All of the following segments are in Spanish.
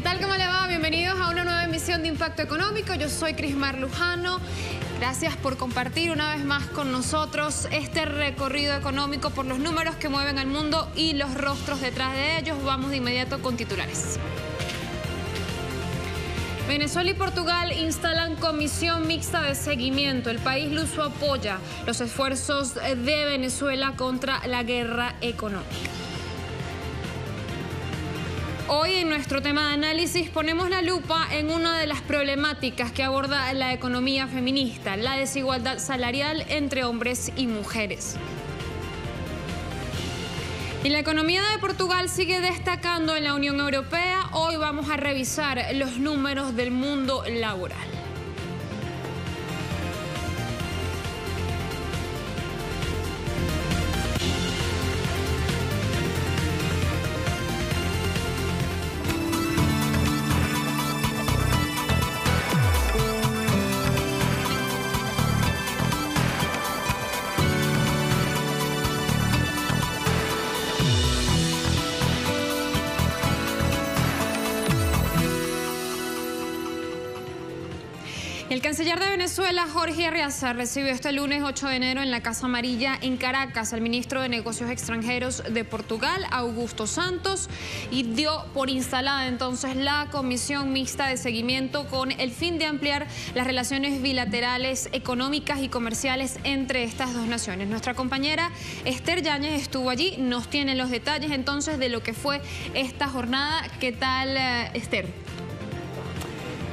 tal? ¿Cómo le va? Bienvenidos a una nueva emisión de Impacto Económico. Yo soy Crismar Lujano. Gracias por compartir una vez más con nosotros este recorrido económico por los números que mueven al mundo y los rostros detrás de ellos. Vamos de inmediato con titulares. Venezuela y Portugal instalan comisión mixta de seguimiento. El país luso apoya los esfuerzos de Venezuela contra la guerra económica. Hoy en nuestro tema de análisis ponemos la lupa en una de las problemáticas que aborda la economía feminista, la desigualdad salarial entre hombres y mujeres. Y la economía de Portugal sigue destacando en la Unión Europea. Hoy vamos a revisar los números del mundo laboral. El canciller de Venezuela, Jorge Arreaza, recibió este lunes 8 de enero en la Casa Amarilla en Caracas al ministro de Negocios Extranjeros de Portugal, Augusto Santos, y dio por instalada entonces la comisión mixta de seguimiento con el fin de ampliar las relaciones bilaterales, económicas y comerciales entre estas dos naciones. Nuestra compañera Esther Yáñez estuvo allí, nos tiene los detalles entonces de lo que fue esta jornada. ¿Qué tal, Esther?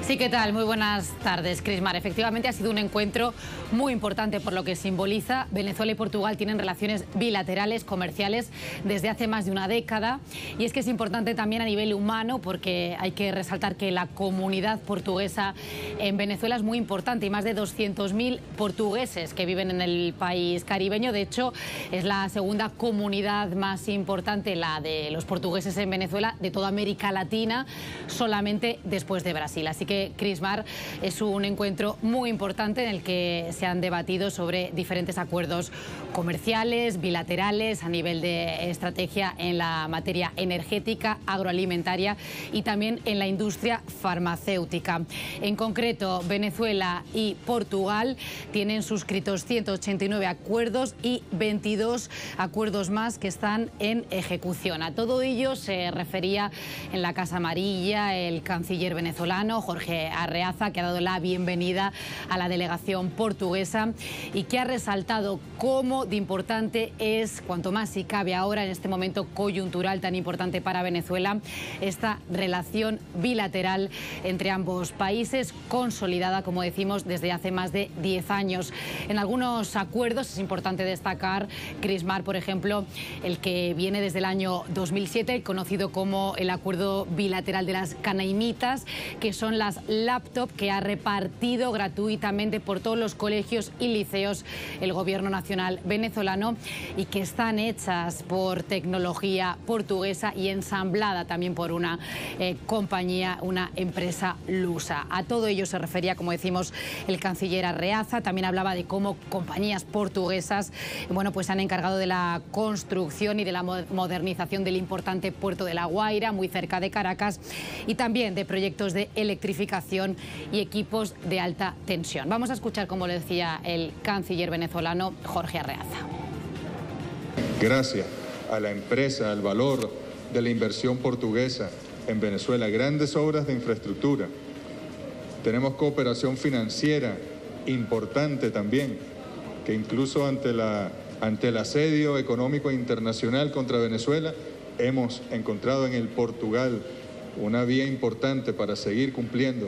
Sí, ¿qué tal? Muy buenas tardes, Crismar. Efectivamente ha sido un encuentro muy importante por lo que simboliza. Venezuela y Portugal tienen relaciones bilaterales, comerciales, desde hace más de una década. Y es que es importante también a nivel humano porque hay que resaltar que la comunidad portuguesa en Venezuela es muy importante y más de 200.000 portugueses que viven en el país caribeño. De hecho, es la segunda comunidad más importante, la de los portugueses en Venezuela, de toda América Latina, solamente después de Brasil. Así que Crismar, es un encuentro muy importante en el que se han debatido sobre diferentes acuerdos comerciales, bilaterales, a nivel de estrategia en la materia energética, agroalimentaria y también en la industria farmacéutica. En concreto, Venezuela y Portugal tienen suscritos 189 acuerdos y 22 acuerdos más que están en ejecución. A todo ello se refería en la Casa Amarilla el canciller venezolano, Jorge Arreaza, que ha dado la bienvenida a la delegación portuguesa y que ha resaltado cómo de importante es, cuanto más si cabe ahora en este momento coyuntural tan importante para Venezuela, esta relación bilateral entre ambos países, consolidada, como decimos, desde hace más de 10 años. En algunos acuerdos es importante destacar, Crismar, por ejemplo, el que viene desde el año 2007, conocido como el Acuerdo Bilateral de las Canaimitas, que son las laptop que ha repartido gratuitamente por todos los colegios y liceos el gobierno nacional venezolano y que están hechas por tecnología portuguesa y ensamblada también por una compañía, una empresa lusa. A todo ello se refería, como decimos, el canciller Arreaza. También hablaba de cómo compañías portuguesas, bueno, pues se han encargado de la construcción y de la modernización del importante puerto de La Guaira, muy cerca de Caracas, y también de proyectos de electrificación y equipos de alta tensión. Vamos a escuchar, como le decía el canciller venezolano, Jorge Arreaza. Gracias a la empresa, al valor de la inversión portuguesa en Venezuela, grandes obras de infraestructura. Tenemos cooperación financiera importante también, que incluso ante el asedio económico internacional contra Venezuela, hemos encontrado en el Portugal una vía importante para seguir cumpliendo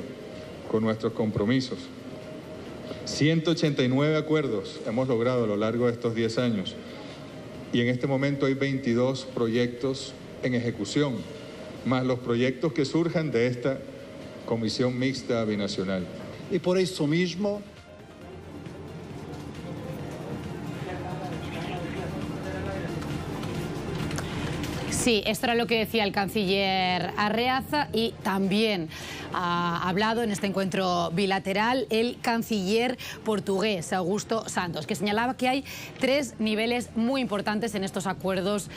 con nuestros compromisos. 189 acuerdos hemos logrado a lo largo de estos 10 años y en este momento hay 22 proyectos en ejecución, más los proyectos que surjan de esta comisión mixta binacional. Y por eso mismo Sí, esto era lo que decía el canciller Arreaza y también ha hablado en este encuentro bilateral el canciller portugués, Augusto Santos, que señalaba que hay tres niveles muy importantes en estos acuerdos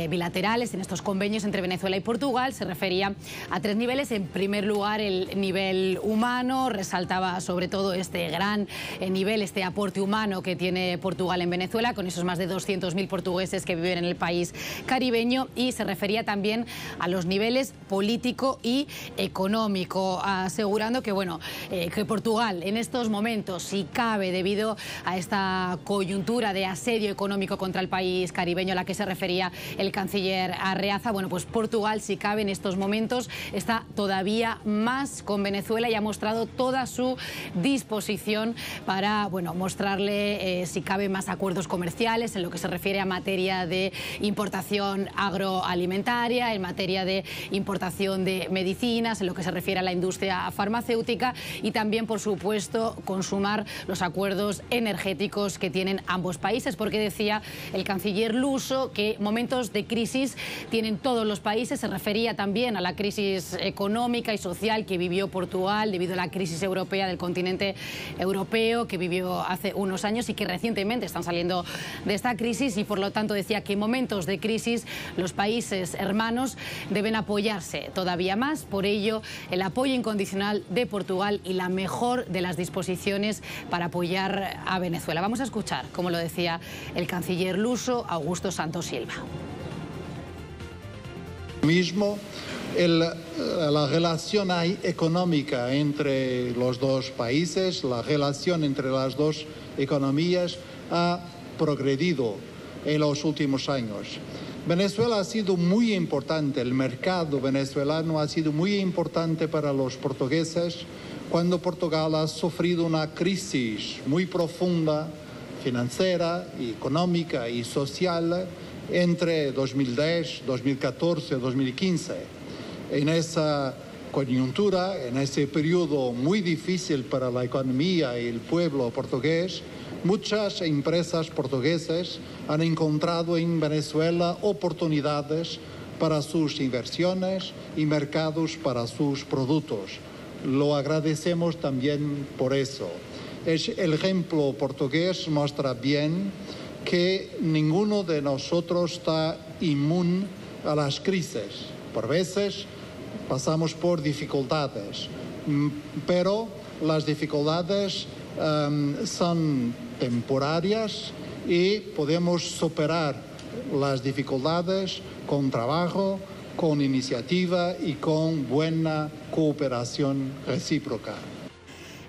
bilaterales, en estos convenios entre Venezuela y Portugal. Se refería a tres niveles. En primer lugar, el nivel humano, resaltaba sobre todo este gran nivel, este aporte humano que tiene Portugal en Venezuela, con esos más de 200.000 portugueses que viven en el país caribeño, y se refería también a los niveles político y económico, asegurando que, bueno, que Portugal en estos momentos, si cabe, debido a esta coyuntura de asedio económico contra el país caribeño a la que se refería el canciller Arreaza, bueno, pues Portugal, si cabe, en estos momentos está todavía más con Venezuela y ha mostrado toda su disposición para, bueno, mostrarle, si cabe, más acuerdos comerciales en lo que se refiere a materia de importación agroalimentaria, en materia de importación de medicinas, en lo que se refiere a la industria farmacéutica, y también, por supuesto, consumar los acuerdos energéticos que tienen ambos países, porque decía el canciller luso que momentos de crisis tienen todos los países. Se refería también a la crisis económica y social que vivió Portugal debido a la crisis europea del continente europeo que vivió hace unos años y que recientemente están saliendo de esta crisis, y por lo tanto decía que en momentos de crisis los países hermanos deben apoyarse todavía más. Por ello, el apoyo incondicional de Portugal y la mejor de las disposiciones para apoyar a Venezuela. Vamos a escuchar cómo lo decía el canciller luso Augusto Santos Silva. Mismo, la relación económica entre los dos países, la relación entre las dos economías ha progredido en los últimos años. Venezuela ha sido muy importante, el mercado venezolano ha sido muy importante para los portugueses cuando Portugal ha sufrido una crisis muy profunda, financiera, económica y social entre 2010, 2014 y 2015. En esa coyuntura, en ese periodo muy difícil para la economía y el pueblo portugués, muchas empresas portuguesas han encontrado en Venezuela oportunidades para sus inversiones y mercados para sus productos. Lo agradecemos también por eso. El ejemplo portugués muestra bien que ninguno de nosotros está inmune a las crisis. Por veces pasamos por dificultades, pero las dificultades son temporarias y podemos superar las dificultades con trabajo, con iniciativa y con buena cooperación recíproca.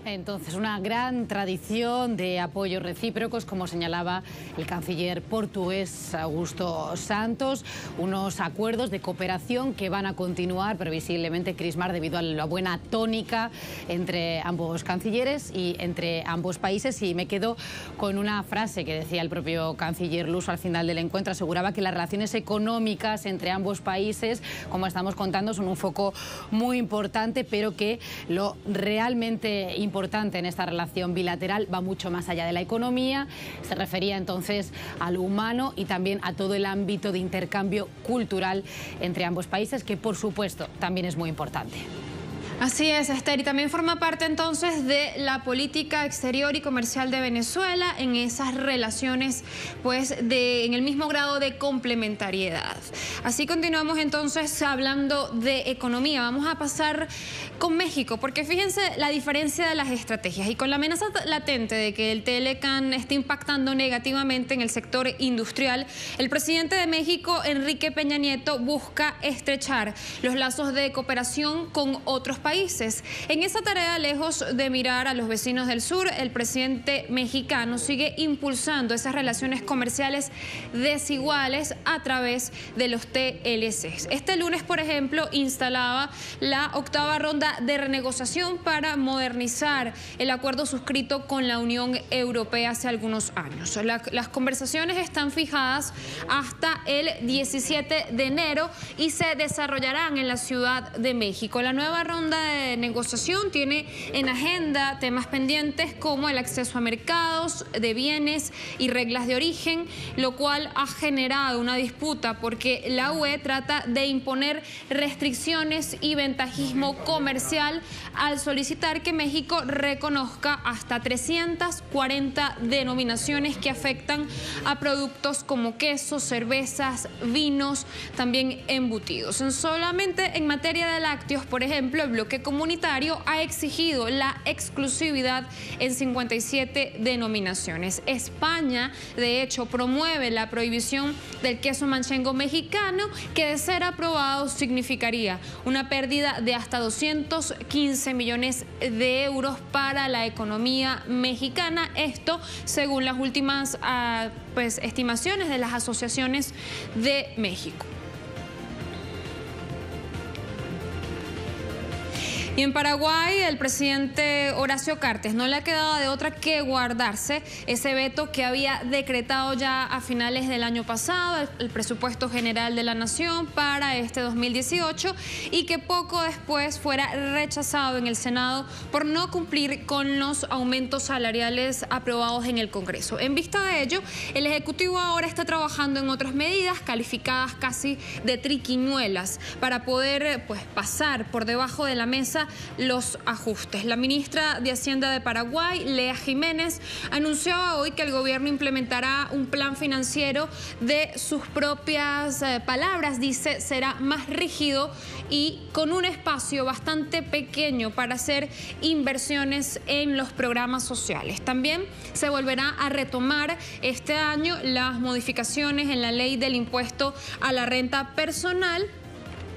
Entonces, una gran tradición de apoyos recíprocos, como señalaba el canciller portugués Augusto Santos, unos acuerdos de cooperación que van a continuar previsiblemente, Crismar, debido a la buena tónica entre ambos cancilleres y entre ambos países. Y me quedo con una frase que decía el propio canciller luso al final del encuentro. Aseguraba que las relaciones económicas entre ambos países, como estamos contando, son un foco muy importante, pero que lo realmente importante en esta relación bilateral va mucho más allá de la economía. Se refería entonces a lo humano y también a todo el ámbito de intercambio cultural entre ambos países, que por supuesto también es muy importante. Así es, Esther, y también forma parte entonces de la política exterior y comercial de Venezuela en esas relaciones, pues, en el mismo grado de complementariedad. Así continuamos entonces hablando de economía. Vamos a pasar con México, porque fíjense la diferencia de las estrategias y con la amenaza latente de que el Telecán esté impactando negativamente en el sector industrial, el presidente de México, Enrique Peña Nieto, busca estrechar los lazos de cooperación con otros países. En esa tarea, lejos de mirar a los vecinos del sur, el presidente mexicano sigue impulsando esas relaciones comerciales desiguales a través de los TLCs. Este lunes, por ejemplo, instalaba la 8ª ronda de renegociación para modernizar el acuerdo suscrito con la Unión Europea hace algunos años. Las conversaciones están fijadas hasta el 17 de enero y se desarrollarán en la Ciudad de México. La nueva ronda esta negociación tiene en agenda temas pendientes como el acceso a mercados de bienes y reglas de origen, lo cual ha generado una disputa porque la UE trata de imponer restricciones y ventajismo comercial al solicitar que México reconozca hasta 340 denominaciones que afectan a productos como quesos, cervezas, vinos, también embutidos. Solamente en materia de lácteos, por ejemplo, el bloque comunitario ha exigido la exclusividad en 57 denominaciones. España, de hecho, promueve la prohibición del queso manchengo mexicano, que de ser aprobado significaría una pérdida de hasta 215 millones de euros para la economía mexicana. Esto según las últimas estimaciones de las asociaciones de México. Y en Paraguay, el presidente Horacio Cartes no le ha quedado de otra que guardarse ese veto que había decretado ya a finales del año pasado el presupuesto general de la Nación para este 2018 y que poco después fuera rechazado en el Senado por no cumplir con los aumentos salariales aprobados en el Congreso. En vista de ello, el Ejecutivo ahora está trabajando en otras medidas calificadas casi de triquiñuelas para poder pasar por debajo de la mesa los ajustes. La ministra de Hacienda de Paraguay, Lea Jiménez, anunció hoy que el gobierno implementará un plan financiero de sus propias palabras. Dice, será más rígido y con un espacio bastante pequeño para hacer inversiones en los programas sociales. También se volverá a retomar este año las modificaciones en la ley del impuesto a la renta personal,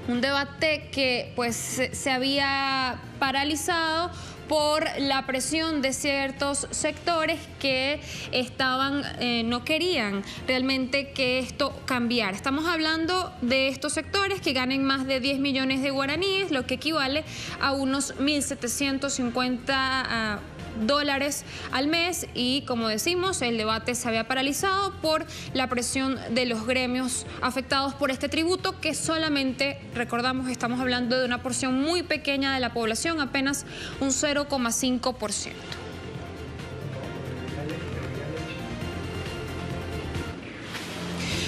un debate que se había paralizado por la presión de ciertos sectores que no querían realmente que esto cambiara. Estamos hablando de estos sectores que ganen más de 10 millones de guaraníes, lo que equivale a unos 1.750 dólares al mes, y como decimos, el debate se había paralizado por la presión de los gremios afectados por este tributo, que solamente, recordamos, estamos hablando de una porción muy pequeña de la población, apenas un 0,5%.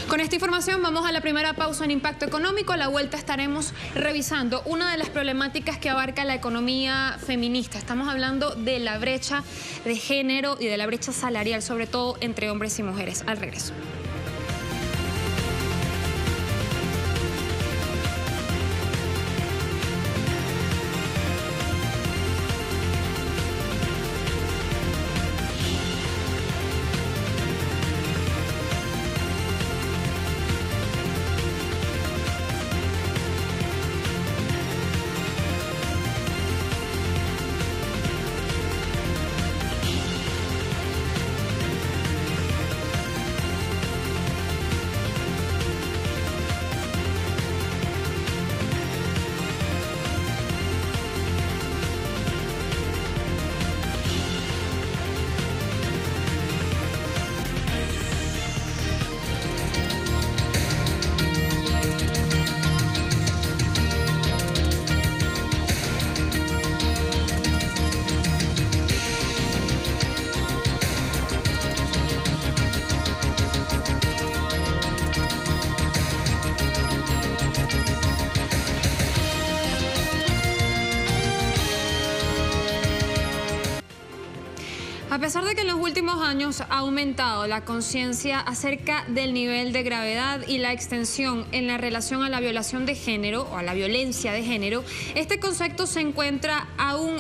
Con esta información vamos a la primera pausa en Impacto Económico. A la vuelta estaremos revisando una de las problemáticas que abarca la economía feminista. Estamos hablando de la brecha de género y de la brecha salarial, sobre todo entre hombres y mujeres. Al regreso. A pesar de que en los últimos años ha aumentado la conciencia acerca del nivel de gravedad y la extensión en la relación a la violación de género o a la violencia de género, este concepto se encuentra aún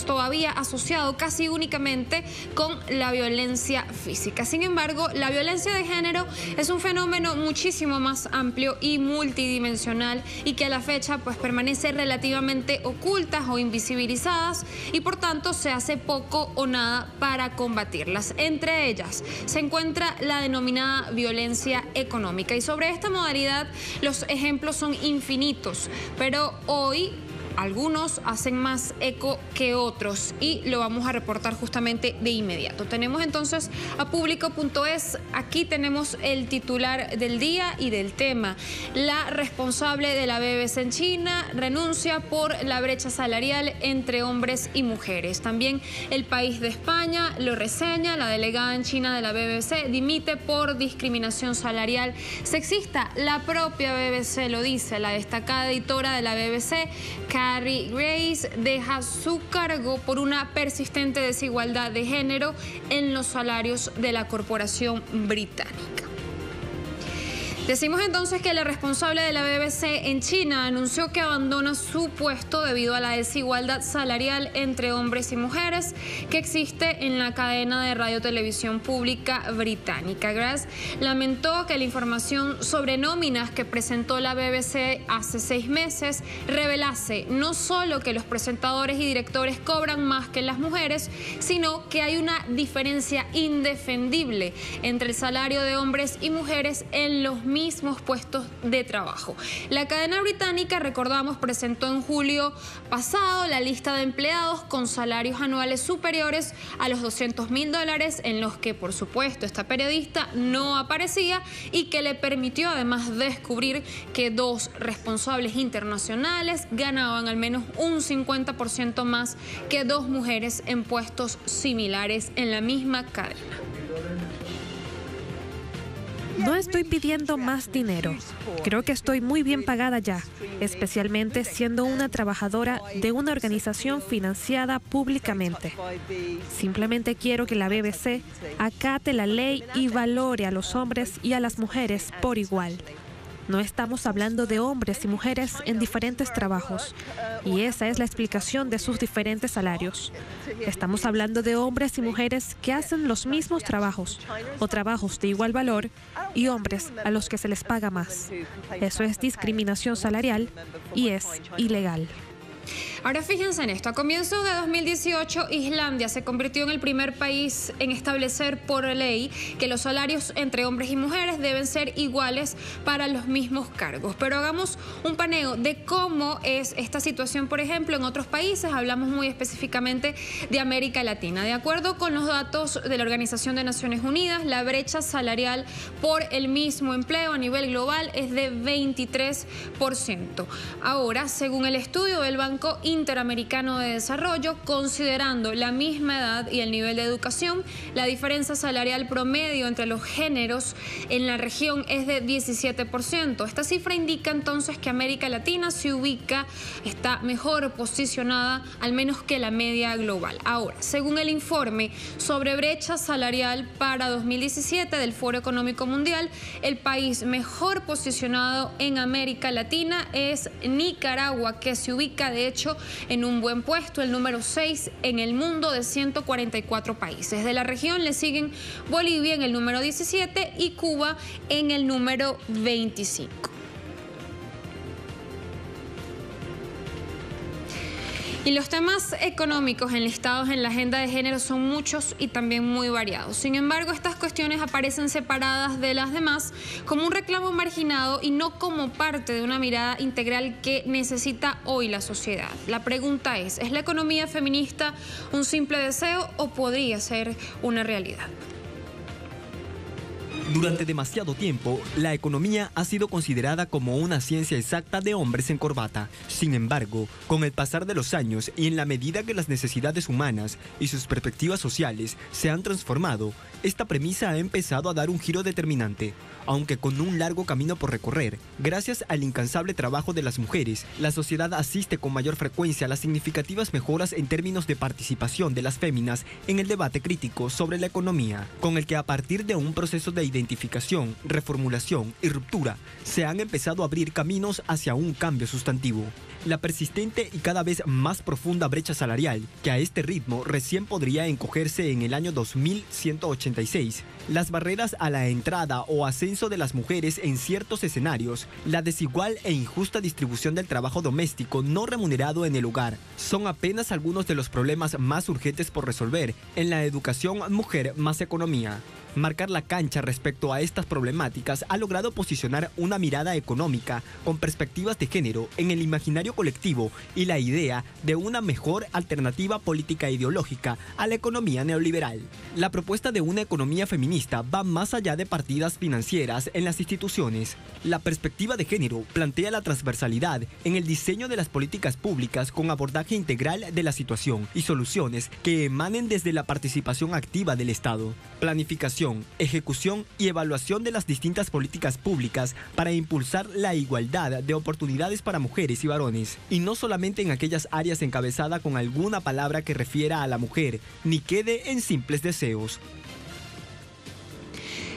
todavía asociado casi únicamente con la violencia física. Sin embargo, la violencia de género es un fenómeno muchísimo más amplio y multidimensional y que a la fecha permanece relativamente ocultas o invisibilizadas y por tanto se hace poco o nada para combatirlas. Entre ellas se encuentra la denominada violencia económica y sobre esta modalidad los ejemplos son infinitos, pero hoy algunos hacen más eco que otros y lo vamos a reportar justamente de inmediato. Tenemos entonces a Público.es, aquí tenemos el titular del día y del tema. La responsable de la BBC en China renuncia por la brecha salarial entre hombres y mujeres. También El País de España lo reseña, la delegada en China de la BBC dimite por discriminación salarial sexista. La propia BBC lo dice, la destacada editora de la BBC, Carrie Grace, deja su cargo por una persistente desigualdad de género en los salarios de la corporación británica. Decimos entonces que la responsable de la BBC en China anunció que abandona su puesto debido a la desigualdad salarial entre hombres y mujeres que existe en la cadena de radio-televisión pública británica. Grace lamentó que la información sobre nóminas que presentó la BBC hace 6 meses revelase no solo que los presentadores y directores cobran más que las mujeres, sino que hay una diferencia indefendible entre el salario de hombres y mujeres en los mismos puestos de trabajo. La cadena británica, recordamos, presentó en julio pasado la lista de empleados con salarios anuales superiores a los $200.000, en los que, por supuesto, esta periodista no aparecía y que le permitió además descubrir que 2 responsables internacionales ganaban al menos un 50% más que 2 mujeres en puestos similares en la misma cadena. No estoy pidiendo más dinero. Creo que estoy muy bien pagada ya, especialmente siendo una trabajadora de una organización financiada públicamente. Simplemente quiero que la BBC acate la ley y valore a los hombres y a las mujeres por igual. No estamos hablando de hombres y mujeres en diferentes trabajos, y esa es la explicación de sus diferentes salarios. Estamos hablando de hombres y mujeres que hacen los mismos trabajos o trabajos de igual valor y hombres a los que se les paga más. Eso es discriminación salarial y es ilegal. Ahora fíjense en esto, a comienzos de 2018 Islandia se convirtió en el primer país en establecer por ley que los salarios entre hombres y mujeres deben ser iguales para los mismos cargos. Pero hagamos un paneo de cómo es esta situación, por ejemplo, en otros países. Hablamos muy específicamente de América Latina. De acuerdo con los datos de la Organización de Naciones Unidas, la brecha salarial por el mismo empleo a nivel global es de 23%. Ahora, según el estudio del Banco Interamericano de Desarrollo, considerando la misma edad y el nivel de educación, la diferencia salarial promedio entre los géneros en la región es de 17%. Esta cifra indica entonces que América Latina está mejor posicionada, al menos que la media global. Ahora, según el informe sobre brecha salarial para 2017 del Foro Económico Mundial, el país mejor posicionado en América Latina es Nicaragua, que se ubica de hecho en un buen puesto, el número 6 en el mundo de 144 países. De la región le siguen Bolivia en el número 17 y Cuba en el número 25. Y los temas económicos enlistados en la agenda de género son muchos y también muy variados. Sin embargo, estas cuestiones aparecen separadas de las demás como un reclamo marginado y no como parte de una mirada integral que necesita hoy la sociedad. La pregunta ¿es la economía feminista un simple deseo o podría ser una realidad? Durante demasiado tiempo, la economía ha sido considerada como una ciencia exacta de hombres en corbata. Sin embargo, con el pasar de los años y en la medida que las necesidades humanas y sus perspectivas sociales se han transformado, esta premisa ha empezado a dar un giro determinante. Aunque con un largo camino por recorrer, gracias al incansable trabajo de las mujeres, la sociedad asiste con mayor frecuencia a las significativas mejoras en términos de participación de las féminas en el debate crítico sobre la economía, con el que a partir de un proceso de identificación, reformulación y ruptura, se han empezado a abrir caminos hacia un cambio sustantivo. La persistente y cada vez más profunda brecha salarial, que a este ritmo recién podría encogerse en el año 2186, las barreras a la entrada o ascenso de las mujeres en ciertos escenarios, la desigual e injusta distribución del trabajo doméstico no remunerado en el hogar, son apenas algunos de los problemas más urgentes por resolver en la educación Mujer más Economía. Marcar la cancha respecto a estas problemáticas ha logrado posicionar una mirada económica con perspectivas de género en el imaginario colectivo y la idea de una mejor alternativa política e ideológica a la economía neoliberal. La propuesta de una economía feminista va más allá de partidas financieras en las instituciones. La perspectiva de género plantea la transversalidad en el diseño de las políticas públicas con abordaje integral de la situación y soluciones que emanen desde la participación activa del Estado. Planificación, ejecución y evaluación de las distintas políticas públicas para impulsar la igualdad de oportunidades para mujeres y varones, y no solamente en aquellas áreas encabezadas con alguna palabra que refiera a la mujer, ni quede en simples deseos.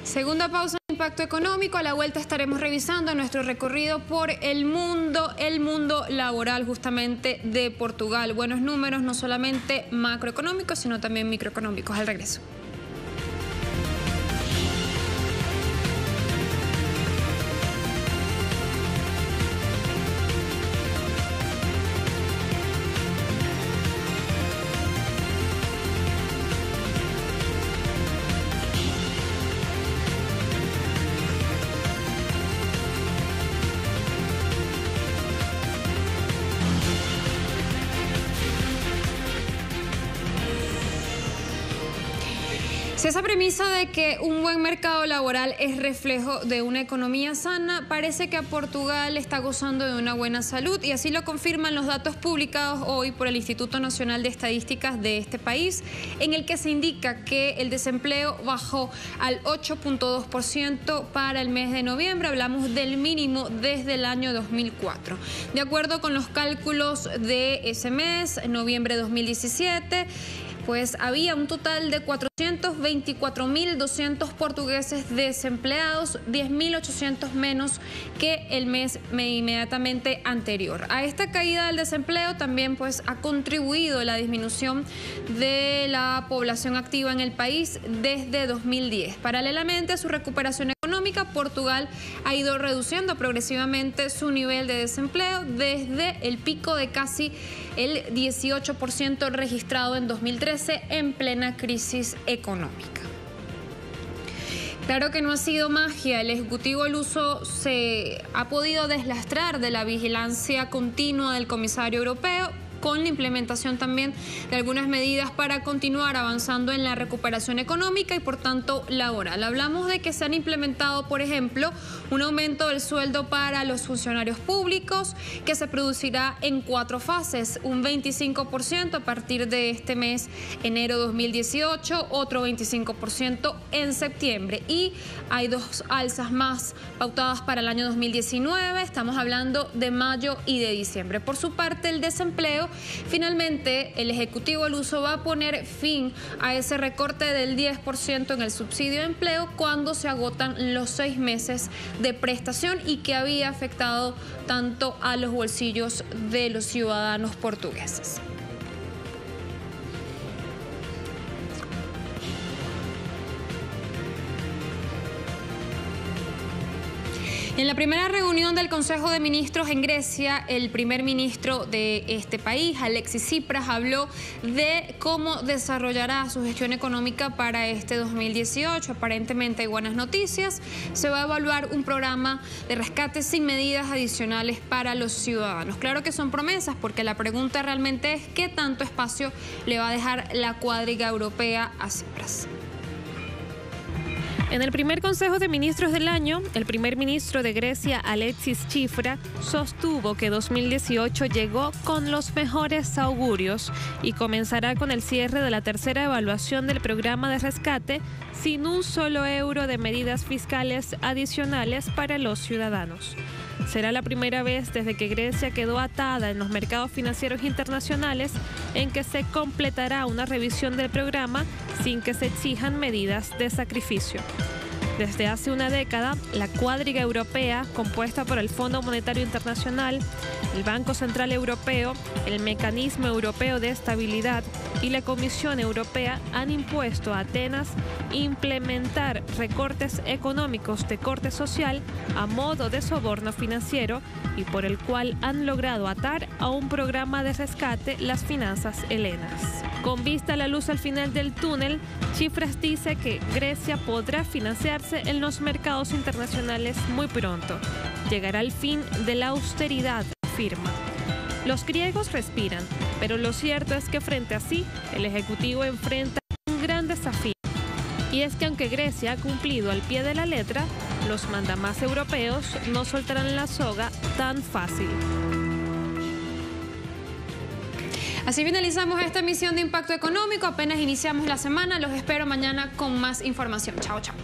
Segunda pausa en Impacto Económico. A la vuelta estaremos revisando nuestro recorrido por el mundo laboral justamente de Portugal. Buenos números, no solamente macroeconómicos, sino también microeconómicos. Al regreso. Si esa premisa de que un buen mercado laboral es reflejo de una economía sana, parece que a Portugal está gozando de una buena salud, y así lo confirman los datos publicados hoy por el Instituto Nacional de Estadísticas de este país, en el que se indica que el desempleo bajó al 8.2% para el mes de noviembre. Hablamos del mínimo desde el año 2004. De acuerdo con los cálculos de ese mes, noviembre de 2017, pues había un total de 424.200 portugueses desempleados, 10.800 menos que el mes inmediatamente anterior. A esta caída del desempleo también pues ha contribuido la disminución de la población activa en el país desde 2010. Paralelamente a su recuperación económica, Portugal ha ido reduciendo progresivamente su nivel de desempleo desde el pico de casi el 18% registrado en 2013 en plena crisis económica. Claro que no ha sido magia. El Ejecutivo Luso se ha podido deslastrar de la vigilancia continua del comisario europeo, con la implementación también de algunas medidas para continuar avanzando en la recuperación económica y por tanto laboral. Hablamos de que se han implementado, por ejemplo, un aumento del sueldo para los funcionarios públicos que se producirá en 4 fases, un 25% a partir de este mes, enero 2018, otro 25% en septiembre, y hay 2 alzas más pautadas para el año 2019, estamos hablando de mayo y de diciembre. Por su parte, el desempleo, finalmente el Ejecutivo Luso va a poner fin a ese recorte del 10% en el subsidio de empleo cuando se agotan los 6 meses de prestación y que había afectado tanto a los bolsillos de los ciudadanos portugueses. En la primera reunión del Consejo de Ministros en Grecia, el primer ministro de este país, Alexis Tsipras, habló de cómo desarrollará su gestión económica para este 2018. Aparentemente hay buenas noticias. Se va a evaluar un programa de rescate sin medidas adicionales para los ciudadanos. Claro que son promesas, porque la pregunta realmente es qué tanto espacio le va a dejar la cuadriga europea a Tsipras. En el primer Consejo de Ministros del año, el primer ministro de Grecia, Alexis Tsipras, sostuvo que 2018 llegó con los mejores augurios y comenzará con el cierre de la tercera evaluación del programa de rescate sin un solo euro de medidas fiscales adicionales para los ciudadanos. Será la primera vez desde que Grecia quedó atada en los mercados financieros internacionales en que se completará una revisión del programa sin que se exijan medidas de sacrificio. Desde hace una década, la cuadriga europea, compuesta por el Fondo Monetario Internacional, el Banco Central Europeo, el Mecanismo Europeo de Estabilidad y la Comisión Europea han impuesto a Atenas implementar recortes económicos de corte social a modo de soborno financiero y por el cual han logrado atar a un programa de rescate las finanzas helenas. Con vista a la luz al final del túnel, Tsipras dice que Grecia podrá financiarse en los mercados internacionales muy pronto. Llegará el fin de la austeridad, afirma. Los griegos respiran, pero lo cierto es que frente a sí, el Ejecutivo enfrenta un gran desafío. Y es que aunque Grecia ha cumplido al pie de la letra, los mandamás europeos no soltarán la soga tan fácil. Así finalizamos esta emisión de Impacto Económico. Apenas iniciamos la semana. Los espero mañana con más información. Chao, chao.